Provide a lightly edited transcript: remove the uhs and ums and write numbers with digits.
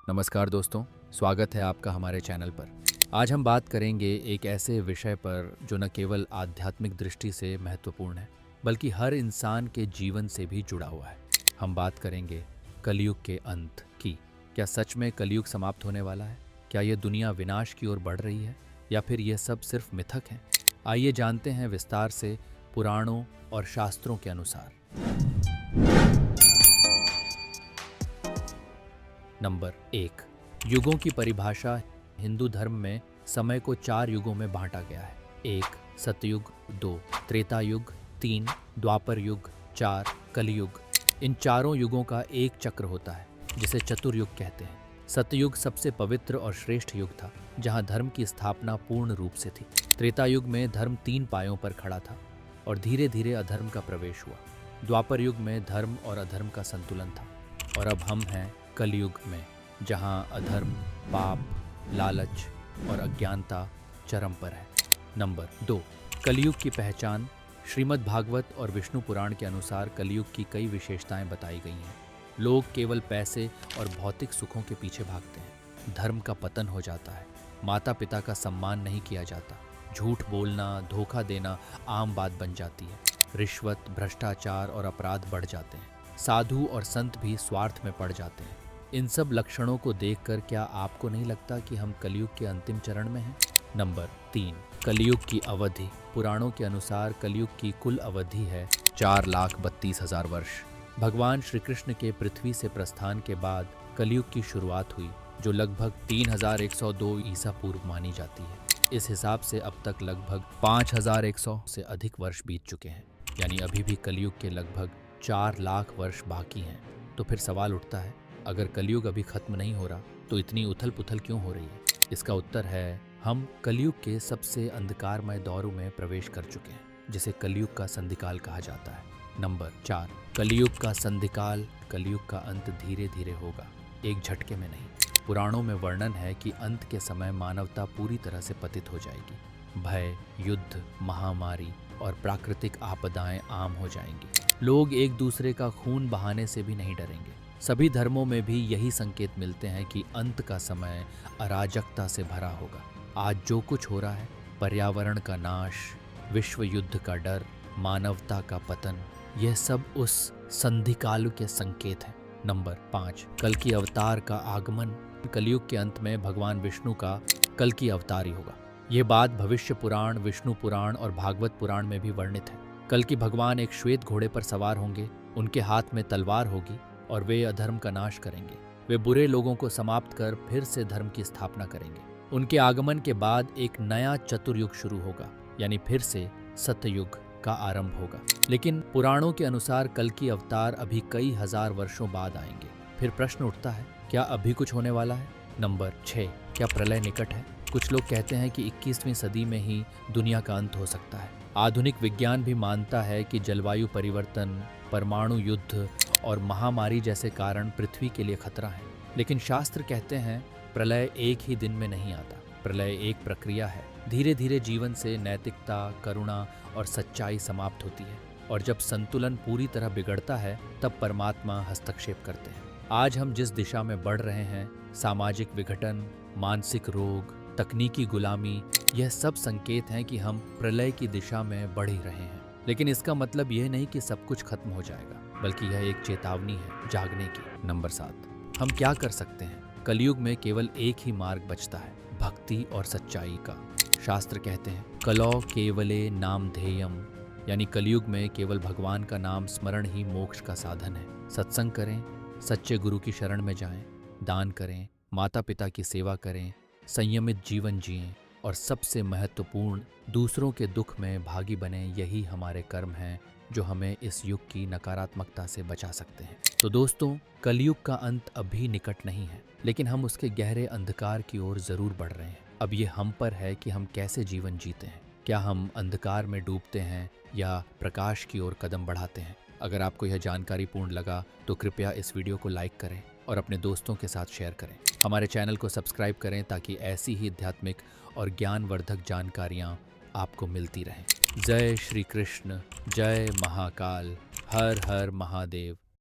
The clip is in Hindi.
नमस्कार दोस्तों, स्वागत है आपका हमारे चैनल पर। आज हम बात करेंगे एक ऐसे विषय पर जो न केवल आध्यात्मिक दृष्टि से महत्वपूर्ण है, बल्कि हर इंसान के जीवन से भी जुड़ा हुआ है। हम बात करेंगे कलयुग के अंत की। क्या सच में कलयुग समाप्त होने वाला है? क्या ये दुनिया विनाश की ओर बढ़ रही है या फिर ये सब सिर्फ मिथक हैं? आइए जानते हैं विस्तार से पुराणों और शास्त्रों के अनुसार। नंबर 1, युगों की परिभाषा। हिंदू धर्म में समय को 4 युगों में बांटा गया है। 1 सतयुग, 2 त्रेता युग, 3 द्वापर युग, 4 कलयुग। इन चारों युगों का एक चक्र होता है जिसे चतुर्युग कहते हैं। सतयुग सबसे पवित्र और श्रेष्ठ युग था, जहां धर्म की स्थापना पूर्ण रूप से थी। त्रेता युग में धर्म 3 पायों पर खड़ा था और धीरे धीरे अधर्म का प्रवेश हुआ। द्वापर युग में धर्म और अधर्म का संतुलन था और अब हम हैं कलयुग में, जहां अधर्म, पाप, लालच और अज्ञानता चरम पर है। नंबर 2, कलयुग की पहचान। श्रीमद् भागवत और विष्णु पुराण के अनुसार कलयुग की कई विशेषताएं बताई गई हैं। लोग केवल पैसे और भौतिक सुखों के पीछे भागते हैं। धर्म का पतन हो जाता है। माता पिता का सम्मान नहीं किया जाता। झूठ बोलना, धोखा देना आम बात बन जाती है। रिश्वत, भ्रष्टाचार और अपराध बढ़ जाते हैं। साधु और संत भी स्वार्थ में पड़ जाते हैं। इन सब लक्षणों को देखकर क्या आपको नहीं लगता कि हम कलयुग के अंतिम चरण में हैं? नंबर 3, कलयुग की अवधि। पुराणों के अनुसार कलयुग की कुल अवधि है 4,32,000 वर्ष। भगवान श्री कृष्ण के पृथ्वी से प्रस्थान के बाद कलयुग की शुरुआत हुई, जो लगभग 3102 ईसा पूर्व मानी जाती है। इस हिसाब से अब तक लगभग 5100 से अधिक वर्ष बीत चुके हैं, यानी अभी भी कलयुग के लगभग 4 लाख वर्ष बाकी हैं। तो फिर सवाल उठता है, अगर कलयुग अभी खत्म नहीं हो रहा तो इतनी उथल पुथल क्यों हो रही है? इसका उत्तर है, हम कलयुग के सबसे अंधकारमय दौर में प्रवेश कर चुके हैं, जिसे कलयुग का संधिकाल कहा जाता है। नंबर 4, कलयुग का संधिकाल। कलयुग का अंत धीरे धीरे होगा, एक झटके में नहीं। पुराणों में वर्णन है कि अंत के समय मानवता पूरी तरह से पतित हो जाएगी। भय, युद्ध, महामारी और प्राकृतिक आपदाएं आम हो जाएंगी। लोग एक दूसरे का खून बहाने से भी नहीं डरेंगे। सभी धर्मों में भी यही संकेत मिलते हैं कि अंत का समय अराजकता से भरा होगा। आज जो कुछ हो रहा है, पर्यावरण का नाश, विश्व युद्ध का डर, मानवता का पतन, यह सब उस संधिकाल के संकेत हैं। नंबर 5, कल की अवतार का आगमन। कलयुग के अंत में भगवान विष्णु का कल की अवतार ही होगा। यह बात भविष्य पुराण, विष्णु पुराण और भागवत पुराण में भी वर्णित है। कल की भगवान एक श्वेत घोड़े पर सवार होंगे, उनके हाथ में तलवार होगी और वे अधर्म का नाश करेंगे। वे बुरे लोगों को समाप्त कर फिर से धर्म की स्थापना करेंगे। उनके आगमन के बाद एक नया चतुर्युग शुरू होगा, यानी फिर से सतयुग का आरंभ होगा। लेकिन पुराणों के अनुसार कल की अवतार अभी कई हजार वर्षों बाद आएंगे। फिर प्रश्न उठता है, क्या अभी कुछ होने वाला है? नंबर 6, क्या प्रलय निकट है? कुछ लोग कहते हैं कि 21वीं सदी में ही दुनिया का अंत हो सकता है। आधुनिक विज्ञान भी मानता है कि जलवायु परिवर्तन, परमाणु युद्ध और महामारी जैसे कारण पृथ्वी के लिए खतरा है। लेकिन शास्त्र कहते हैं प्रलय एक ही दिन में नहीं आता। प्रलय एक प्रक्रिया है। धीरे धीरे जीवन से नैतिकता, करुणा और सच्चाई समाप्त होती है, और जब संतुलन पूरी तरह बिगड़ता है तब परमात्मा हस्तक्षेप करते हैं। आज हम जिस दिशा में बढ़ रहे हैं, सामाजिक विघटन, मानसिक रोग, तकनीकी गुलामी, यह सब संकेत हैं कि हम प्रलय की दिशा में बढ़ ही रहे हैं। लेकिन इसका मतलब यह नहीं कि सब कुछ खत्म हो जाएगा, बल्कि यह एक चेतावनी है जागने की। नंबर 7, हम क्या कर सकते हैं? कलयुग में केवल एक ही मार्ग बचता है, भक्ति और सच्चाई का। शास्त्र कहते हैं कलौ केवले नामधेयम, यानी कलयुग में केवल भगवान का नाम स्मरण ही मोक्ष का साधन है। सत्संग करें, सच्चे गुरु की शरण में जाएं, दान करें, माता पिता की सेवा करें, संयमित जीवन जिएं और सबसे महत्वपूर्ण, दूसरों के दुख में भागी बने। यही हमारे कर्म हैं जो हमें इस युग की नकारात्मकता से बचा सकते हैं। तो दोस्तों, कलयुग का अंत अभी निकट नहीं है, लेकिन हम उसके गहरे अंधकार की ओर जरूर बढ़ रहे हैं। अब ये हम पर है कि हम कैसे जीवन जीते हैं। क्या हम अंधकार में डूबते हैं या प्रकाश की ओर कदम बढ़ाते हैं? अगर आपको यह जानकारी पूर्ण लगा तो कृपया इस वीडियो को लाइक करें और अपने दोस्तों के साथ शेयर करें। हमारे चैनल को सब्सक्राइब करें ताकि ऐसी ही आध्यात्मिक और ज्ञानवर्धक जानकारियाँ आपको मिलती रहें। जय श्री कृष्ण, जय महाकाल, हर हर महादेव।